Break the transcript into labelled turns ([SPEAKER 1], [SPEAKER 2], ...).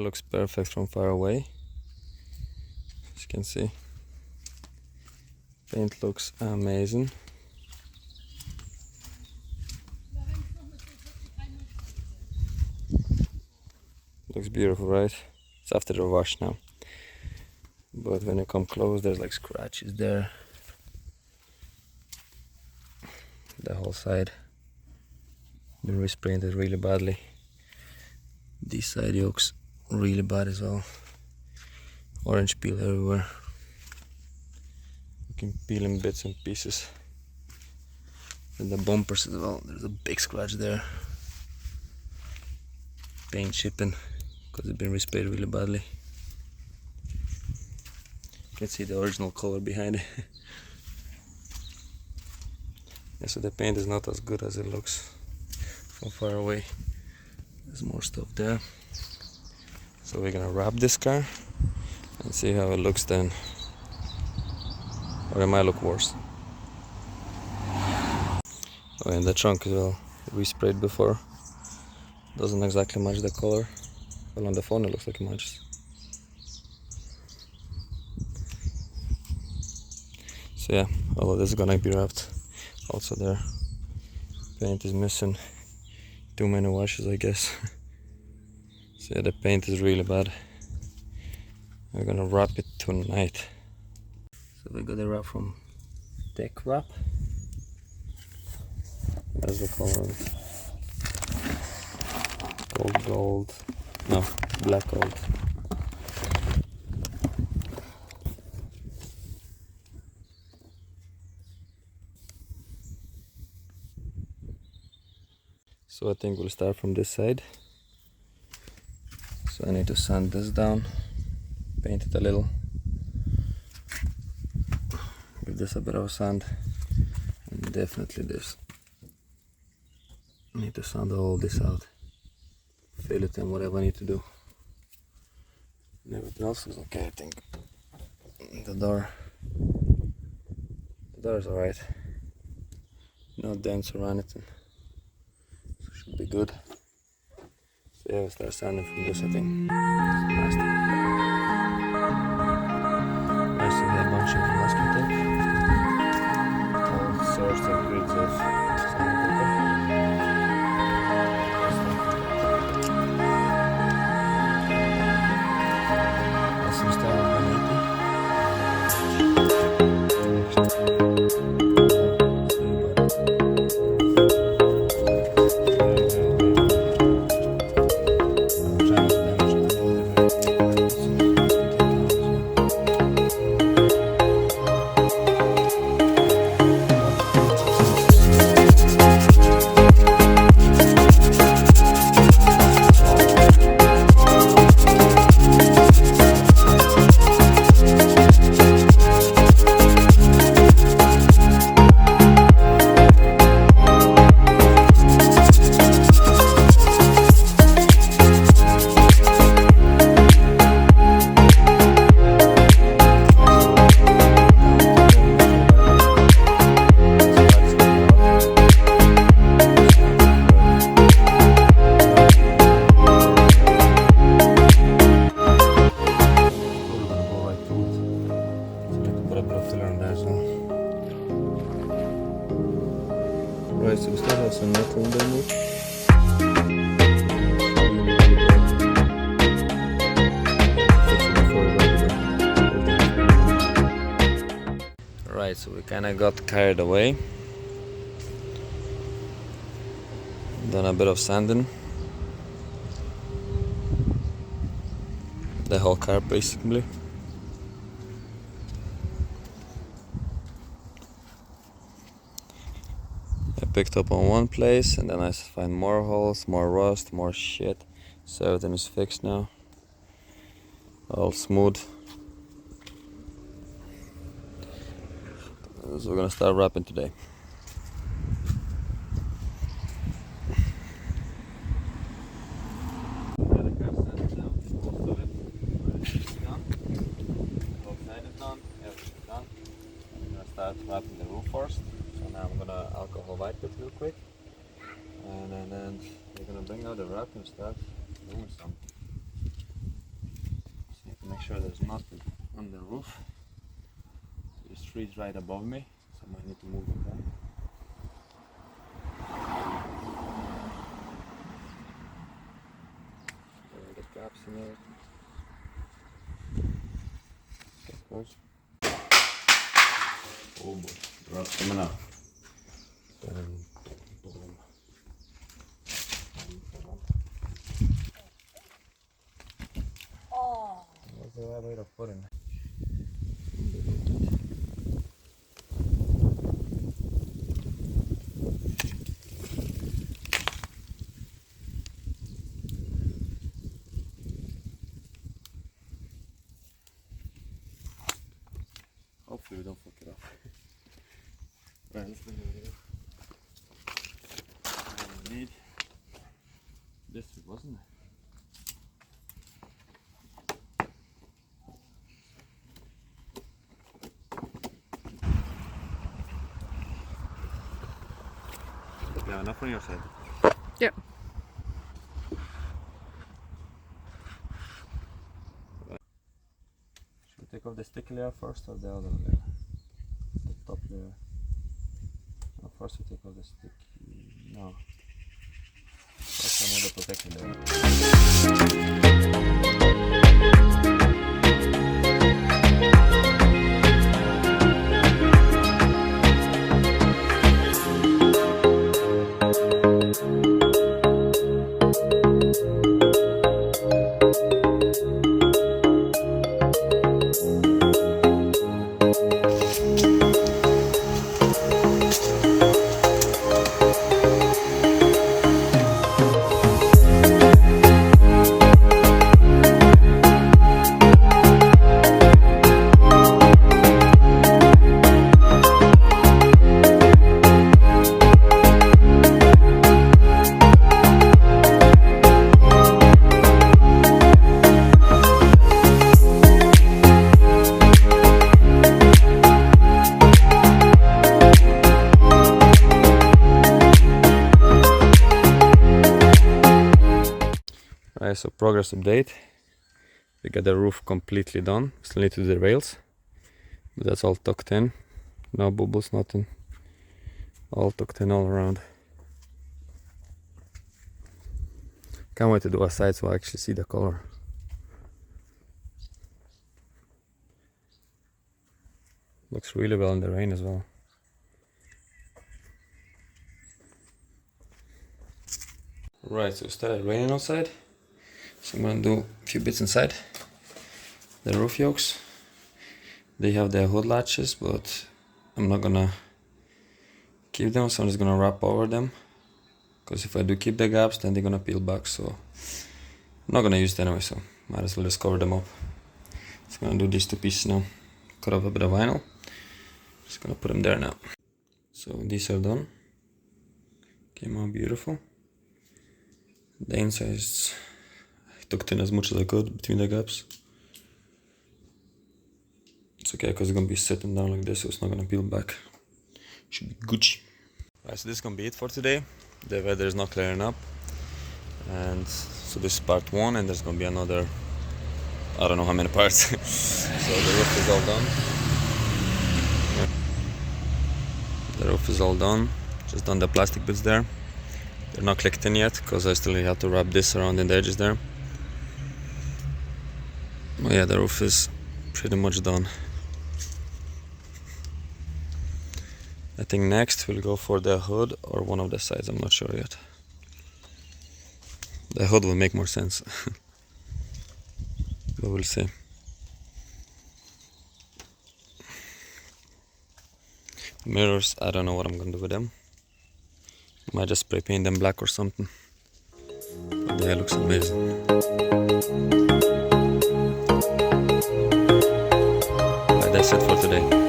[SPEAKER 1] looks perfect from far away. As you can see, paint looks amazing. Looks beautiful, right? It's after the wash now. But when you come close, there's like scratches there. The whole side been resprayed really badly. This side looks really bad as well. Orange peel everywhere. You can peel in bits and pieces. And the bumpers as well. There's a big scratch there. Paint chipping because it's been resprayed really badly. You can see the original color behind it. Yeah, so the paint is not as good as it looks from far away. There's more stuff there. So we're gonna wrap this car and see how it looks then. Or it might look worse. Oh, and the trunk as well. We sprayed before. Doesn't exactly match the color. Well, on the phone it looks like it matches. So yeah, all of this is gonna be wrapped. Also there, paint is missing. Too many washes, I guess. So yeah, the paint is really bad. We're gonna wrap it tonight. So we got the wrap from Tech Wrap. That's the color of it. Gold. No, black gold. So I think we'll start from this side. So I need to sand this down, paint it a little, give this a bit of sand, and definitely this. I need to sand all this out, fill it and whatever I need to do. And everything else is okay, I think. The door is alright, no dents or anything, so should be good. So yeah, we'll start sanding from this, I think. Nice to have a bunch of masking tape. All sorts of grids of sandpaper. That's some style of 180. Right, so we still have some metal underneath. Right, so we kinda got carried away. Done a bit of sanding. The whole car basically. I picked up on one place and then I find more holes, more rust, more shit. So everything is fixed now. All smooth. So we're gonna start wrapping today. Start wrapping the roof first. So now I'm gonna alcohol wipe it real quick, and then we're gonna bring out the wrap and start doing some. sure there's nothing on the roof. There's trees right above me, so I might need to move them back. There are the gaps in there. Okay, close. Oh boy, the rocks coming out. Boom.
[SPEAKER 2] Oh.
[SPEAKER 1] What's the right way to put it? Hopefully we don't fuck it up. Right, let's bring it over. I need this, wasn't it? Yeah, enough on your side.
[SPEAKER 2] Yep.
[SPEAKER 1] Should we take off the sticky layer first or the other layer? The top layer. No, first we take off the sticky. No. First remove the protective layer. Right, so progress update. We got the roof completely done. Still need to do the rails, but that's all tucked in. No bubbles, nothing. All tucked in all around. Can't wait to do a side so I actually see the color. Looks really well in the rain as well. Right, so it started raining outside. So I'm gonna do a few bits inside. The roof yokes. They have their hood latches, but I'm not gonna keep them, so I'm just gonna wrap over them. Because if I do keep the gaps, then they're gonna peel back, so I'm not gonna use it anyway, so might as well just cover them up. Just gonna do these two pieces now. Cut off a bit of vinyl. Just gonna put them there now. So these are done. Came out beautiful. The inside is tucked in as much as I could between the gaps. It's okay because it's gonna be sitting down like this, so it's not gonna peel back. Should be Gucci. Right, so this is gonna be it for today. The weather is not clearing up, and so this is part one, and there's gonna be another, I don't know how many parts. So the roof is all done. The roof is all done. Just done the plastic bits there. They're not clicked in yet because I still have to wrap this around in the edges there. Oh yeah, the roof is pretty much done. I think next we'll go for the hood or one of the sides, I'm not sure yet. The hood will make more sense. But we'll see. Mirrors, I don't know what I'm gonna do with them. Might just spray paint them black or something. But that looks amazing. Right, that's it for today.